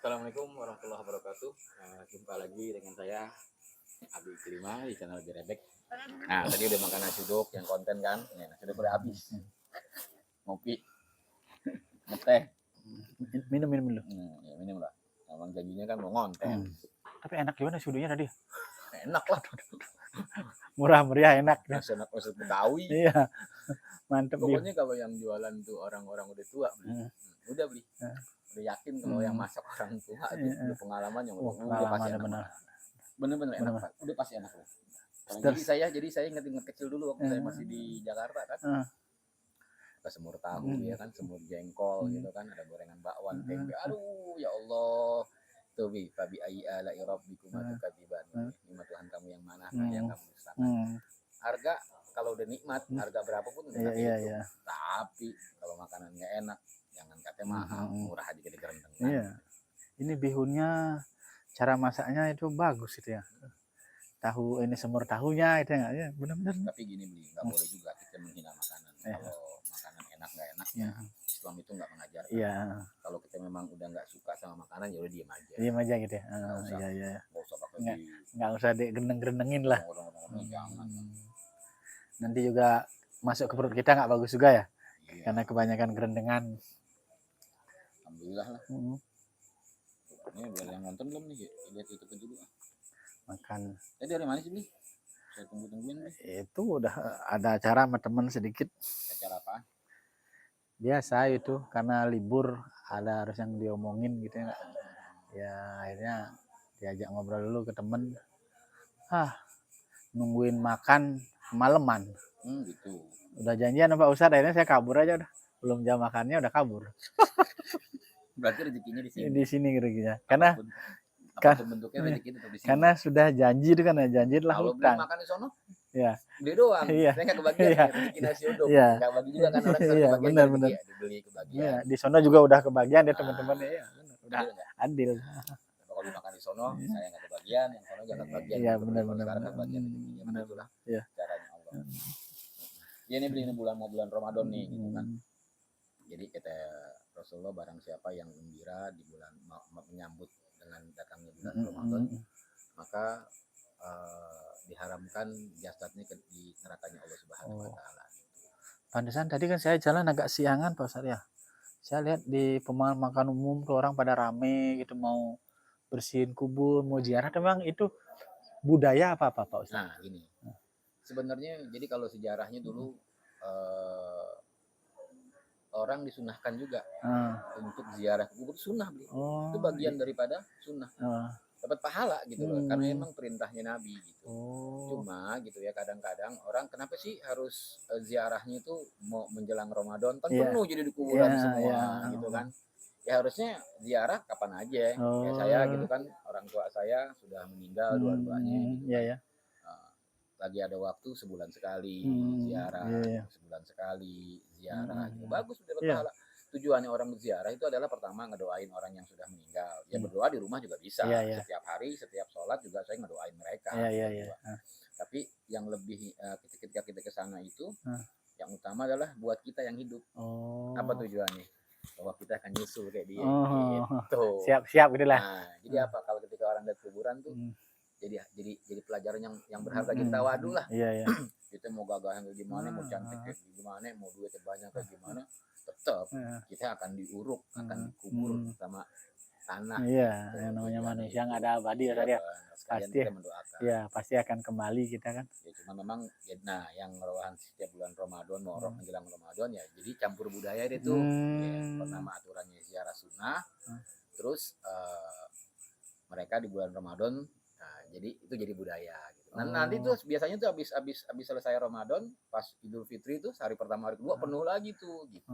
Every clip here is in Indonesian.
Assalamualaikum warahmatullahi wabarakatuh. Jumpa lagi dengan saya Abi Klima di channel Gerebek. Nah, tadi udah makan nasi uduk yang konten kan. Nih, nasi uduk udah habis. Ngopi, ngeteh. Minum dulu. Ya minum lah. Emang janjinya kan mau ngonten. Tapi enak juga nasi uduknya tadi. Enak lah. Murah meriah enak. Nasi enak maksud Betawi. Iya. Mantep. Pokoknya kalau yang jualan tuh orang-orang udah tua beli. Udah beli. Udah yakin kalau yang masak orang tua itu udah pengalaman yang udah pasti enak. Bener-bener enak Pak. Udah pasti enak loh. Jadi saya inget kecil dulu waktu saya masih di Jakarta kan. Ke semur tahu ya kan, semur jengkol gitu kan, ada gorengan bakwan, tempe. Aduh ya Allah. Tuh bi fabi ayyi ala'i rabbikum tukadziban. Nikmat Tuhan kamu yang mana yang kamu dustakan. Harga kalau udah nikmat, harga berapapun udah itu. Tapi kalau makanannya enak, jangan katanya mahal, murah aja gede gerendeng. Iya. Ini bihunnya cara masaknya itu bagus itu ya. Tahu ini semur tahunya itu enggak ya, benar-benar. Tapi gini beli, enggak boleh juga kita menghina makanan. Kalau makanan enak enggak enaknya, Islam itu enggak mengajarkan. Iya. Kalau kita memang udah enggak suka sama makanan ya udah diam aja. Diam aja gitu ya. Iya. Enggak usah pakai enggak usah digendeng-gendengin lah. Jangan. Nanti juga masuk ke perut kita enggak bagus juga ya. Iya. Karena kebanyakan gerendengan. Alhamdulillah lah. Ini biar yang nonton belum nih, lihat YouTube dulu. Makan. Tadi dari mana sih beli? Saya tungguin nih. Itu udah ada acara sama teman sedikit. Acara apa? Biasa itu karena libur ada harus yang diomongin gitu ya. Ya akhirnya diajak ngobrol dulu ke temen. Nungguin makan kemalaman. Gitu. Udah janjian sama Pak Ustadz, akhirnya saya kabur aja udah. Belum jam makannya udah kabur. Berarti rezekinya di sini. Di sini rezekinya. Karena bentuknya rezeki tetap di sini. Karena sudah janji itu kan ya, janji lah hutang. Kalau beli makan di sono? Iya. Beli doang. Iya. Saya enggak kebagian rezeki nasi uduk. Iya. Enggak bagi juga kan orang iya, benar. Ya, dibeli kebagian. Iya, di sono juga udah kebagian ya teman-temannya ya. Udah adil. Kalau makan di sono saya enggak kebagian, yang sono jangan kebagian. Iya, benar. Kebagian rezekinya begitulah. Iya. Caranya Allah. Ya ini beli bulan Ramadan nih gitu kan. Jadi kata Rasulullah barang siapa yang gembira di bulan menyambut dengan datangnya bulan Ramadan, maka diharamkan jasadnya di nerakanya Allah Subhanahu wa taala. Pantesan tadi kan saya jalan agak siangan Pak Ustadz ya. Saya lihat di pemakaman umum tuh orang pada rame gitu mau bersihin kubur, mau ziarah. Memang itu budaya apa Pak Ustadz? Nah, gini. Sebenarnya jadi kalau sejarahnya dulu orang disunahkan juga untuk ziarah kubur, sunnah beli. Itu bagian daripada sunnah. Dapat pahala gitu loh, karena emang perintahnya Nabi gitu. Cuma gitu ya kadang-kadang orang kenapa sih harus ziarahnya itu mau menjelang Ramadan kan penuh jadi di kuburan semua gitu kan. Ya harusnya ziarah kapan aja. Ya saya gitu kan, orang tua saya sudah meninggal dua-duanya gitu. Lagi ada waktu sebulan sekali ziarah, sebulan sekali ziarah gitu. Bagus udah pahala. Tujuannya orang berziarah itu adalah pertama ngedoain orang yang sudah meninggal. Ya berdoa di rumah juga bisa. Setiap hari, setiap sholat juga saya ngedoain mereka. Tapi yang lebih ketika kita ke sana itu yang utama adalah buat kita yang hidup. Apa tujuannya? Bahwa kita akan nyusul kayak dia gitu. Siap-siap gitu lah. Nah, jadi apa kalau ketika orang lihat kuburan tuh jadi pelajaran yang berharga kita waduh lah. Kita mau gagah yang gimana, mau cantik kayak gimana, mau duitnya banyak kayak gimana, tetap kita akan diuruk, akan dikubur sama tanah. Iya, yang namanya manusia nggak ada abadi ya tadi ya. Pasti pasti akan kembali kita kan. Ya cuma memang nah yang meruahan setiap bulan Ramadan, mau menjelang Ramadan ya jadi campur budaya itu. Pertama aturannya ziarah sunnah, terus mereka di bulan Ramadan jadi itu jadi budaya gitu. Nah, nanti tuh biasanya tuh habis selesai Ramadan pas Idul Fitri itu hari pertama hari kedua penuh lagi tuh gitu.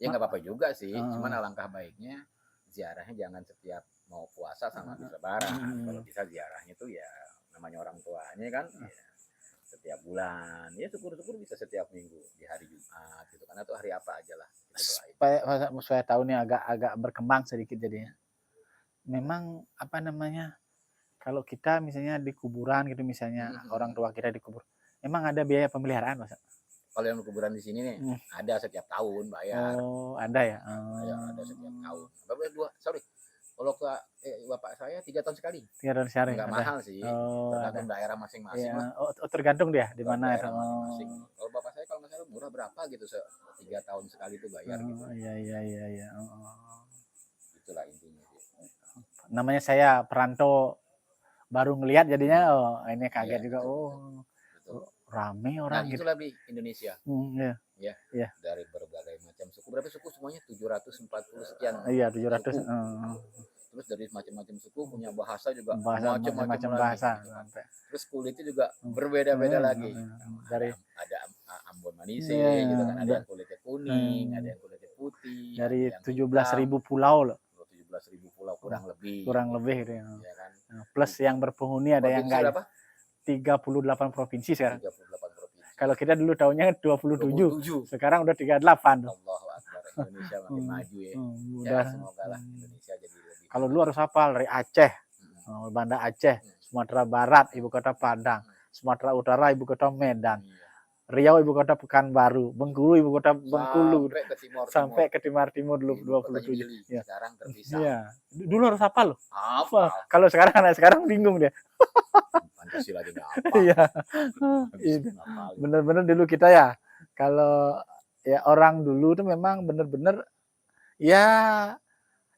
Ya nggak apa-apa juga sih, cuman alangkah baiknya ziarahnya jangan setiap mau puasa sama habis lebaran. Kalau bisa ziarahnya tuh ya namanya orang tuanya kan ya, setiap bulan ya syukur-syukur bisa setiap minggu di hari Jumat gitu kan, atau hari apa aja lah supaya tahu nih agak berkembang sedikit jadinya. Memang apa namanya, kalau kita misalnya di kuburan gitu misalnya orang tua kita dikubur, emang ada biaya pemeliharaan Mas? Kalau yang kuburan di sini nih ada setiap tahun bayar. Oh, ada ya. Ada setiap tahun. Kalau ke bapak saya 3 tahun sekali. 3 tahun sekali Enggak ada. mahal sih, Oh, tergantung ada. daerah masing-masing lah. Iya. Oh, tergantung dia di mana itu. Daerah masing-masing. Oh. Kalau bapak saya kalau nggak salah murah berapa gitu 3 tahun sekali itu bayar gitu. Oh, iya iya iya iya. Oh. Itulah intinya sih. Namanya saya perantau baru ngelihat jadinya oh ini kaget Iya, juga. betul, Oh. betul. Rame Nah, orang gitu. itulah Bi Indonesia. Iya. Ya, Iya. dari berbagai macam suku. Berapa suku semuanya? 740 sekian. Iya, 700. Suku. Terus dari macam-macam suku punya bahasa juga Bahasa macam-macam bahasa. lagi, gitu kan. Terus kulitnya juga berbeda-beda lagi. Dari Ada Ambon Manise iya, gitu kan, ada yang kulitnya kuning, ada yang kulitnya putih, dari ada yang 17.000 pulau loh. 17.000 pulau kurang lebih. Kurang lebih gitu ya. Ya kan. Plus yang berpenghuni ada yang enggak. Berapa? 38 provinsi sekarang. 38 provinsi. Kalau kita dulu tahunnya 27. 27. Sekarang udah 38 tuh. Allahu Akbar. Indonesia makin maju ya. Udah. Ya, semoga lah Indonesia jadi lebih. Kalau dulu harus hafal dari Aceh, Banda Aceh, Sumatera Barat, ibu kota Padang, Sumatera Utara, ibu kota Medan, Riau, ibu kota Pekanbaru, Bengkulu, ibu kota Bengkulu, sampai ke timur. Sampai ke Timur dulu 27. Ya. Sekarang terpisah. Iya. Dulu harus hafal loh. Hafal. Kalau sekarang anak sekarang bingung dia. Pancasila juga apa? Iya. Bener-bener dulu kita ya. Kalau ya orang dulu tuh memang bener-bener ya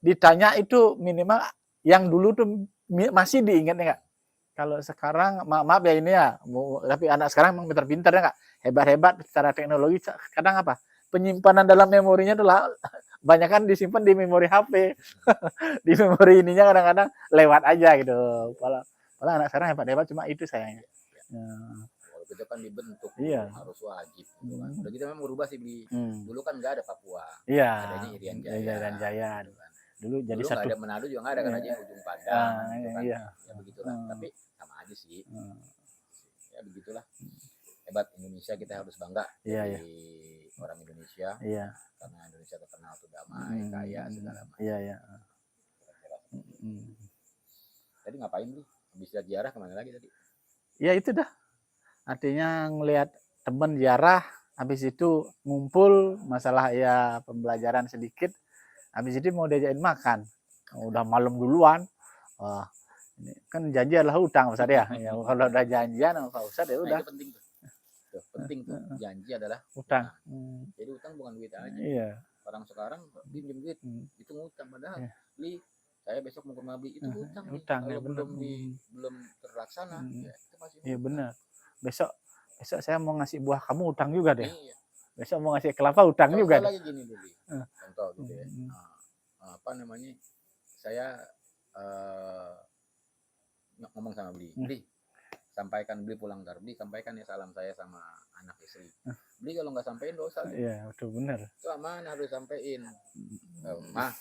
ditanya itu minimal yang dulu tuh masih diingat enggak? Kalau sekarang maaf ya ini ya, tapi anak sekarang memang pintar-pintar ya enggak? Hebat-hebat secara teknologi. Kadang apa? Penyimpanan dalam memorinya tuh banyak kan disimpan di memori HP. Di memori ininya kadang-kadang lewat aja gitu. Kalau anak sekarang hebat-hebat cuma itu sayangnya. Kalau kita kan dibentuk iya. Harus wajib gitu kan. Udah kita memang berubah sih Bli. Dulu kan enggak ada Papua. Iya. Adanya Irian Jaya. Irian Jaya. Gitu kan. Dulu jadi dulu satu. Dulu ada Manado juga enggak ada kan aja ujung Padang gitu kan. Iya. Ya begitulah. Tapi sama aja sih. Ya begitulah. Hebat Indonesia, kita harus bangga jadi orang Indonesia. Iya. Karena Indonesia terkenal tuh damai, kaya segala macam. Iya, iya. Tadi ngapain nih? Habis lihat ziarah kemana lagi tadi? Ya itu dah. Artinya ngelihat teman ziarah, habis itu ngumpul masalah ya pembelajaran sedikit. Habis itu mau diajakin makan. Udah malam duluan. Wah, ini kan janji adalah hutang Ustaz ya. Ya kalau udah janjian sama Pak Ustaz ya udah. Itu penting tuh. Penting tuh. Janji adalah hutang. Jadi hutang bukan duit aja. Iya. Orang sekarang pinjam duit itu ngutang, padahal Bli saya besok mau ke rumah Bli itu hutang. Kalau belum terlaksana ya itu masih hutang. Iya benar. Besok saya mau ngasih buah kamu hutang juga deh. Iya. Besok mau ngasih kelapa hutang juga. Lagi gini dulu. Contoh gitu ya. Apa namanya? Saya ngomong sama Bli. Bli, sampaikan Bli pulang ntar. Bli sampaikan ya salam saya sama anak istri. Bli kalau nggak sampein dosa. Iya, betul benar. Itu aman harus sampein. Mah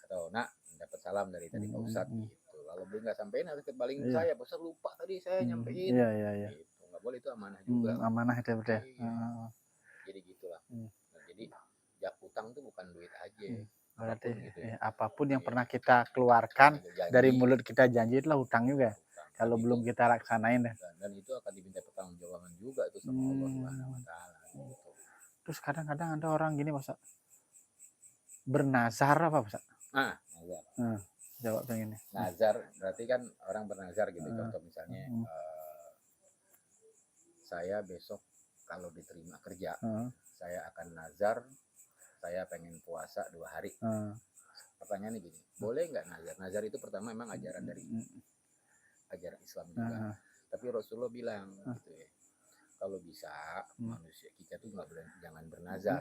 atau nak dapat salam dari tadi Pak Ustadz gitu. Kalau Bli nggak sampein harus kebaling saya. Pak Ustadz lupa tadi saya nyampein. Iya. Gitu. Nggak boleh, itu amanah juga. Amanah itu betul. Jadi gitulah. Nah, jadi hutang tuh bukan duit aja. Berarti gitu ya. Apapun yang pernah kita keluarkan dari mulut kita janji itulah hutang juga. Kalau belum kita laksanain dan itu akan diminta pertanggungjawaban juga itu sama Allah Subhanahu wa taala. Terus kadang-kadang ada orang gini Pak, bernazar apa Pak? Nazar. Jawab yang ini. Nazar berarti kan orang bernazar gitu. Contoh misalnya saya besok kalau diterima kerja, saya akan nazar saya pengen puasa 2 hari. Pertanyaannya gini, boleh nggak nazar? Nazar itu pertama memang ajaran dari ajaran Islam juga. Tapi Rasulullah bilang gitu ya, kalau bisa manusia kita tuh nggak boleh, jangan bernazar.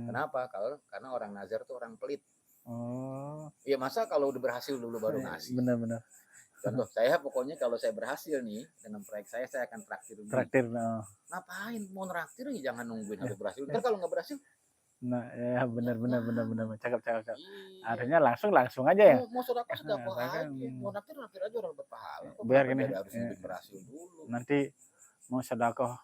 Kenapa? Karena orang nazar tuh orang pelit. Iya, masa kalau udah berhasil dulu baru ngasih. Benar-benar. Contoh saya pokoknya kalau saya berhasil nih dengan proyek saya akan traktir dulu. Ngapain mau traktir ya, jangan nungguin harus berhasil. Ntar kalau nggak berhasil. Nah, ya benar. Cakep. Artinya langsung aja ya. Mau sedekah aja. Mau naktir aja orang berpahala. Biar gini harus berhasil dulu. Nanti mau sedekah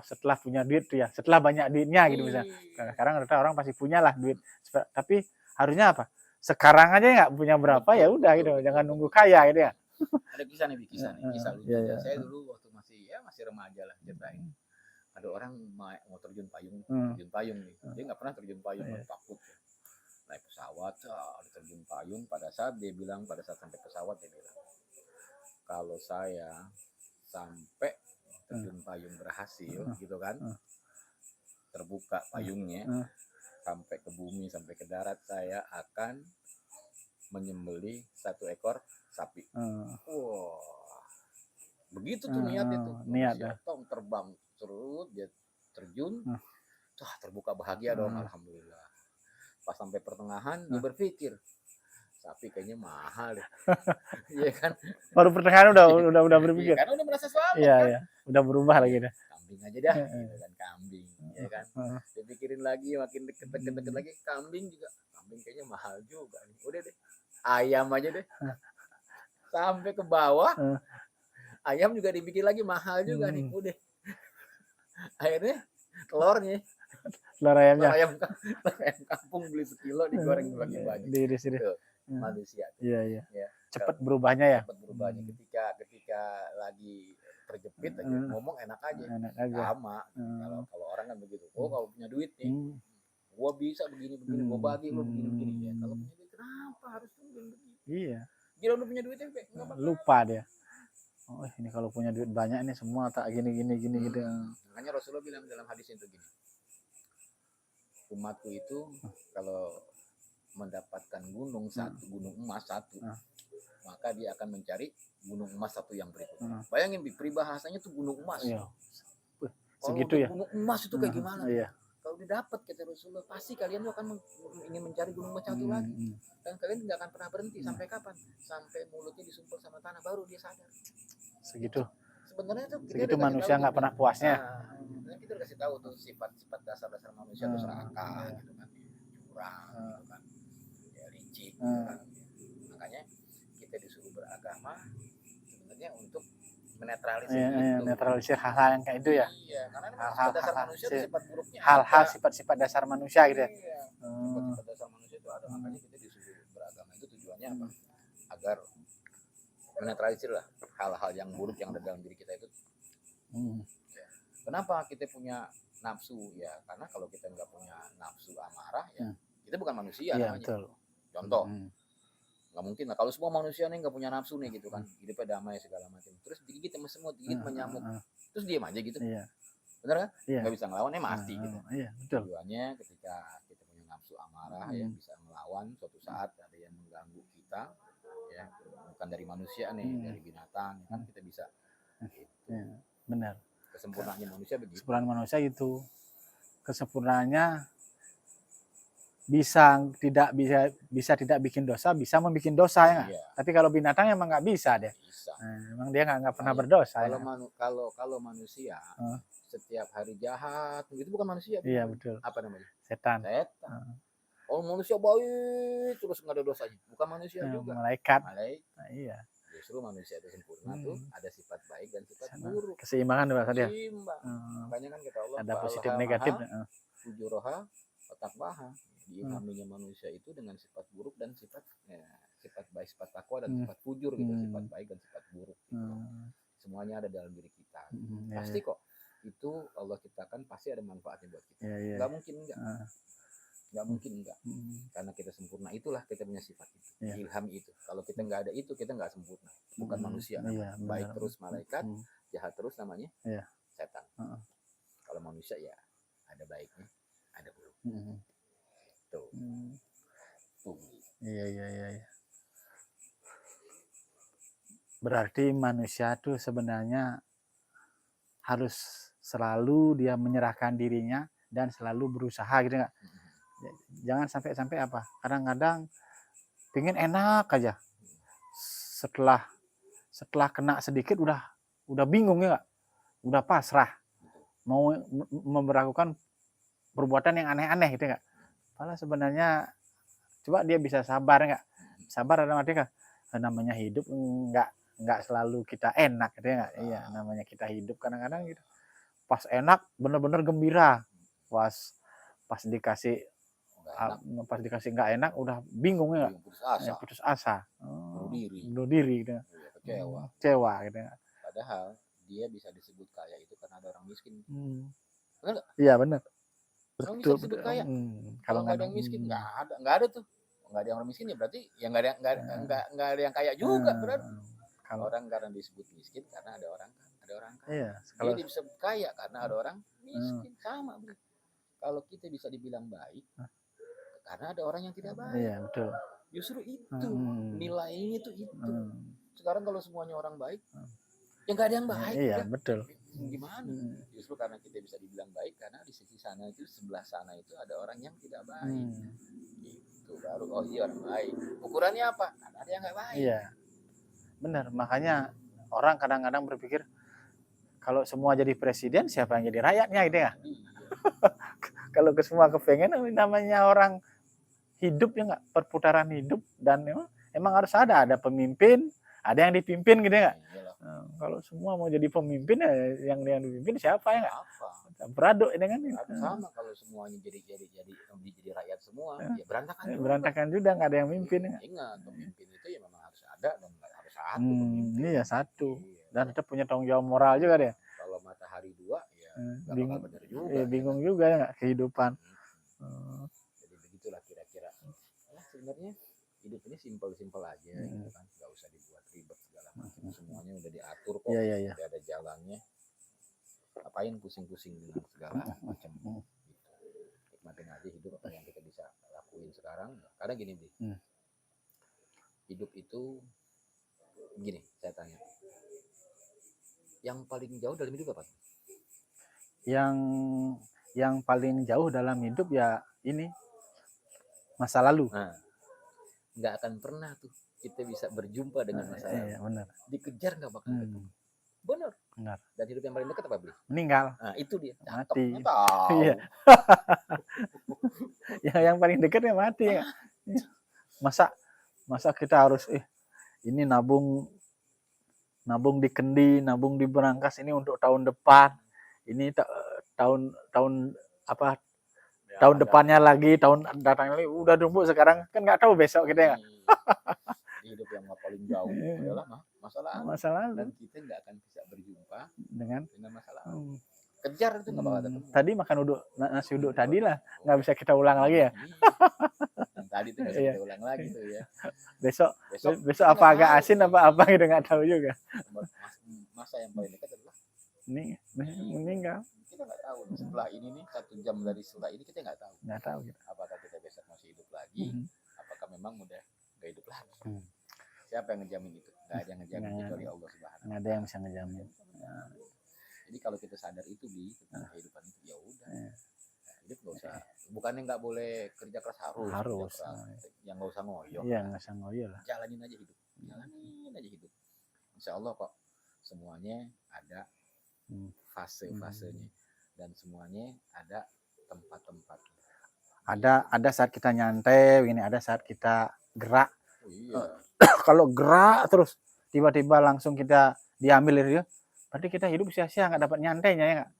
setelah punya duit tuh ya. Setelah banyak duitnya gitu misalnya. Sekarang orang pasti punya lah duit. Tapi harusnya apa? Sekarang aja nggak punya berapa ya udah gitu. Jangan nunggu kaya gitu ya. Ada kisah nih, kisah lucu. Saya dulu waktu masih remaja lah ceritain. Ada orang mau terjun payung nih. Dia nggak pernah terjun payung, takut. Naik pesawat pesawat, terjun payung. Pada saat sampai pesawat dia bilang, kalau saya sampai terjun payung berhasil gitu kan, terbuka payungnya sampai ke bumi, sampai ke darat, saya akan menyembelih 1 ekor sapi. Wow, begitu tuh niatnya tuh. Niat tong terbang terus, dia terjun, terbuka bahagia dong, alhamdulillah. Pas sampai pertengahan dia berpikir, sapi kayaknya mahal deh. Iya kan? Baru pertengahan udah berpikir. Karena udah merasa selamat Iya, kan. iya. Udah berubah lagi dah. Kambing aja dah, gitu kan, kambing, ya kan. Dia pikirin lagi, makin deket lagi, kambing juga. Kambing kayaknya mahal juga nih. Udah deh, ayam aja deh. Sampai ke bawah, ayam juga dibikin lagi mahal juga nih. Udah. Akhirnya telurnya, Telur ayamnya. ayam kampung beli 1 kilo digoreng bagi-bagi. Di sini. Manusia. Iya, iya. Ya. Cepat berubahnya ya. Cepat berubahnya ketika lagi terjepit aja ngomong enak aja. Sama. Kalau orang kan begitu. Kalau punya duit nih, gua bisa begini, gua bagi lu begini. Ya, kalau punya duit kenapa harus begini? Iya. Gila udah punya duitnya, lupa dia. Oh, ini kalau punya duit banyak ini semua tak gini gitu. Makanya Rasulullah bilang dalam hadis itu gini. Umatku itu kalau mendapatkan gunung emas satu, maka dia akan mencari gunung emas satu yang berikutnya. Bayangin peribahasanya tuh gunung emas. Iya. Segitu ya. Gunung emas itu kayak gimana? Iya. Kalau didapat kata Rasulullah, pasti kalian tuh akan ingin mencari gunung emas satu lagi. Dan kalian nggak akan pernah berhenti. Sampai kapan? Sampai mulutnya disumpel sama tanah, baru dia sadar. Segitu. Sebenarnya tuh segitu manusia nggak pernah puasnya. Nah, kita kasih tahu tuh sifat-sifat dasar manusia tuh serakah, gitu kan, curang, gitu kan, ya licik, gitu kan. Makanya kita disuruh beragama sebenarnya untuk menetralisir netralisir hal-hal yang kayak itu ya. Iya, karena hal-hal dasar manusia itu sifat buruknya. Hal-hal sifat-sifat dasar manusia gitu ya. Iya. Sifat-sifat dasar manusia itu ada, makanya kita disuruh beragama itu tujuannya apa? Agar menetralisir lah hal-hal yang buruk yang ada dalam diri kita itu. Ya. Kenapa kita punya nafsu? Ya karena kalau kita nggak punya nafsu amarah, ya kita bukan manusia namanya. Betul. Contoh, nggak mungkin lah kalau semua manusia nih nggak punya nafsu nih gitu kan, hidupnya damai segala macam. Terus digigit sama semut, digigit menyamuk, terus diam aja gitu. Iya. Benar kan? Iya. Nggak bisa ngelawannya mati gitu. Iya, betul. Tujuannya ketika kita punya nafsu amarah, ya bisa melawan suatu saat ada yang mengganggu kita, ya bukan dari manusia nih, dari binatang, kan kita bisa. Gitu. Ya, benar. Kesempurnaannya manusia begitu. Kesempurnaan manusia itu, kesempurnaannya bisa tidak bikin dosa, bisa membuat dosa ya. Iya. Tapi kalau binatang emang nggak bisa deh. Bisa. Emang dia nggak pernah berdosa. Kalau manusia setiap hari jahat, itu bukan manusia. Iya betul. Apa namanya? Setan. Oh manusia baik terus nggak ada dosanya, bukan manusia juga. Malaikat. Iya. Justru manusia itu sempurna tuh ada sifat baik dan sifat buruk. Keseimbangan tuh dia. Makanya kan kata Allah. Ada positif negatif. Fujuroha otakbaha. Diilhaminya manusia itu dengan sifat buruk dan sifat baik, sifat takwa dan sifat fujur gitu, sifat baik dan sifat buruk. Gitu. Semuanya ada dalam diri kita. Pasti kok itu Allah ciptakan pasti ada manfaatnya buat kita. Nggak mungkin enggak. Nggak mungkin enggak. Karena kita sempurna, itulah kita punya sifat itu. Ilham itu. Kalau kita nggak ada itu, kita nggak sempurna. Bukan manusia. Baik terus malaikat, jahat terus namanya setan. Kalau manusia ya ada baiknya, ada buruknya. Tuh. Iya. Berarti manusia tuh sebenarnya harus selalu dia menyerahkan dirinya dan selalu berusaha gitu nggak? Jangan sampai apa? Kadang-kadang pengen enak aja. Setelah kena sedikit udah bingung ya nggak? Udah pasrah. Mau memperlakukan perbuatan yang aneh-aneh gitu nggak? Padahal sebenarnya coba dia bisa sabar nggak? Sabar dalam arti kan namanya hidup nggak selalu kita enak gitu ya nggak? Iya, namanya kita hidup kadang-kadang gitu. Pas enak bener-bener gembira. Pas dikasih nggak enak udah bingung ya, putus asa, bunuh diri gitu. Kecewa gitu. Padahal dia bisa disebut kaya itu karena ada orang miskin. Iya benar. Betul. Disebut kaya. Kalau nggak ada yang miskin nggak ada tuh nggak ada yang orang miskin ya berarti ya nggak ada yang kaya juga berarti. Kalau Orang karena disebut miskin karena ada orang kaya. iya, Dia kalau disebut kaya karena ada orang miskin. Sama, Bro. Kalau kita bisa dibilang baik karena ada orang yang tidak baik. iya betul. Justru itu nilainya itu. Sekarang kalau semuanya orang baik, ya nggak ada yang baik. Iya Ya. betul. Gimana? Justru karena kita bisa dibilang baik karena di sisi sana itu sebelah sana itu ada orang yang tidak baik. Itu baru oh iya orang baik. Ukurannya apa? Karena ada yang nggak baik. Iya. Benar, makanya orang kadang-kadang berpikir kalau semua jadi presiden siapa yang jadi rakyatnya gitu ya. Kalau ke semua kepengen namanya orang hidup ya nggak, perputaran hidup, dan emang harus ada pemimpin, ada yang dipimpin gitu ya. Kalau semua mau jadi pemimpin ya yang dipimpin siapa ya nggak? Beraduk ini kan. Sama kalau semuanya jadi rakyat semua, ya berantakan juga nggak ada yang mimpin. Ya. Ingat pemimpin itu ya memang harus ada dan harus satu pemimpin. Iya satu. Dan tetap punya tanggung jawab moral juga deh. Kalau matahari dua ya bingung benar juga. Ya, bingung juga ya nggak kehidupan. Jadi begitulah kira-kira. Nah, sebenarnya hidup ini simpel-simpel aja gitu kan, nggak usah dibuat ribet segala macam. Semuanya udah diatur kok, udah ada jalannya. Ngapain pusing-pusing dengan segala macam gitu. Nikmatin aja hidup apa yang kita bisa lakuin sekarang. Karena gini Bi, hidup itu gini, saya tanya, yang paling jauh dalam hidup apa? Yang paling jauh dalam hidup ya ini masa lalu. Nah, nggak akan pernah tuh kita bisa berjumpa dengan masa lalu. Iya, benar. Dikejar nggak bakal ketemu. Benar. Dan hidup yang paling dekat apa, Bli? Meninggal. Nah, itu dia. Mati. Iya. yang paling dekat ya mati ya. Masa kita harus ini nabung di kendi, nabung di berangkas ini untuk tahun depan. Ini tahun apa? Ya, tahun depannya lagi, tahun datang lagi udah nunggu sekarang kan nggak tahu besok kita ya. Hidup yang paling jauh adalah masa lalu. Dan kita nggak akan bisa berjumpa dengan masa lalu. Kejar itu nggak bakal ketemu. Tadi makan nasi uduk tadi lah, nggak bisa kita ulang lagi ya. Yang tadi itu nggak bisa kita ulang lagi tuh ya. Besok apa agak asin apa gitu nggak tahu juga. Masa yang paling dekat adalah ini meninggal. Kita nggak tahu setelah ini nih 1 jam dari setelah ini kita nggak tahu. Nggak tahu. Apakah kita besok masih hidup lagi? Apakah memang udah nggak hidup lagi? Siapa yang ngejamin itu? Nggak ada yang ngejamin kecuali Allah Subhanahu. Nggak ada yang bisa ngejamin. Jadi kalau kita sadar itu tentang kehidupan itu ya udah. Hidup nggak usah. Bukannya nggak boleh kerja keras, harus. Yang nggak usah ngoyo. Iya nggak usah ngoyo lah. Jalanin aja hidup. Insya Allah kok semuanya ada fase-fasenya dan semuanya ada tempat-tempatnya. Ada saat kita nyantai, ini ada saat kita gerak. Oh, iya. Kalau gerak terus tiba-tiba langsung kita diambil itu, berarti kita hidup sia-sia, nggak dapat nyantainya ya nggak.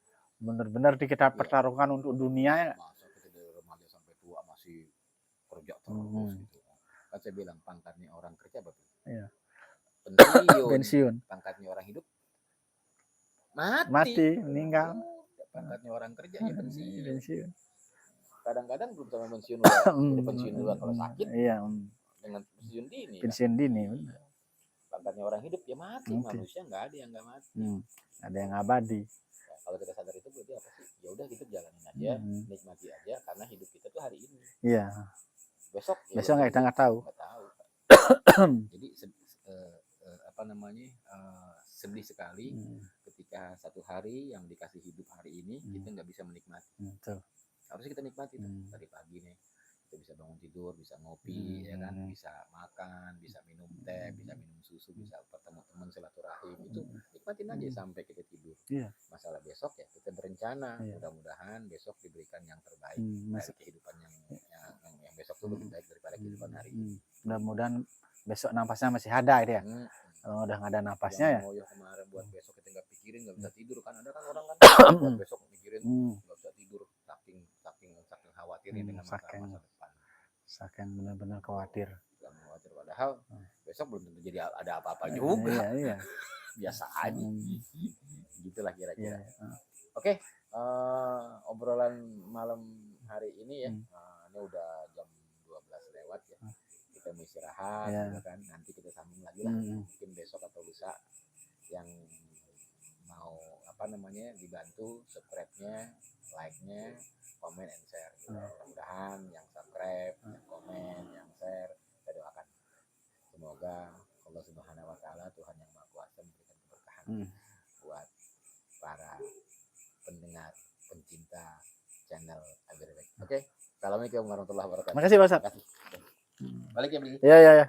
Benar-benar kita pertaruhkan untuk dunia ya. Masa kita dari remaja sampai tua masih kerja terus gitu. Kan saya bilang pangkatnya orang kerja apa? Iya. Pensiun. Pangkatnya orang hidup mati, meninggal. Pangkatnya orang kerja ya pensiun. Kadang-kadang belum sampai pensiun udah pensiun duluan kalau sakit. Iya. Dengan pensiun dini. Pensiun dini. Pangkatnya orang hidup ya mati. Manusia nggak ada yang nggak mati. Ada yang abadi. Nah, kalau kita sadar itu berarti apa sih? Ya udah hidup jalanin aja, nikmati aja karena hidup kita tuh hari ini. Iya. Besok kita nggak tahu. Jadi sedih sekali ketika satu hari yang dikasih hidup hari ini kita nggak bisa menikmati. Harusnya kita nikmati tadi pagi nih kita bisa bangun tidur, bisa ngopi, ya kan, bisa makan, bisa minum teh, bisa minum susu, bisa bertemu teman silaturahim, itu nikmatin aja sampai kita tidur. Masalah besok ya kita berencana, mudah-mudahan besok diberikan yang terbaik dari kehidupan yang besok itu lebih baik daripada kehidupan hari ini. Mudah-mudahan besok napasnya masih ada ya. Kalau udah nggak ada napasnya ya. Ngoyo kemarin buat besok kita nggak pikirin, nggak bisa tidur kan, ada kan orang kan buat besok mikirin nggak bisa tidur, saking khawatirnya dengan masa depan. Saking benar-benar khawatir. Padahal besok belum tentu jadi ada apa-apa juga. Iya. Biasa aja. Gitulah kira-kira. Oke, obrolan malam hari ini ya. Ini udah jam 12 lewat ya. istirahat, Iya. gitu kan. Nanti kita sambung lagi lah, mungkin besok atau lusa. Yang mau dibantu subscribe-nya, like-nya, comment and share. Gitu. Mudah-mudahan yang subscribe, yang komen, yang share, kita doakan. Semoga Allah Subhanahu Wa Taala, Tuhan yang Maha Kuasa, memberikan keberkahan buat para pendengar, pencinta channel Agri Baik. Oke, assalamualaikum warahmatullahi wabarakatuh. Makasih Pak Ustadz. Balik ya, Bli. Iya.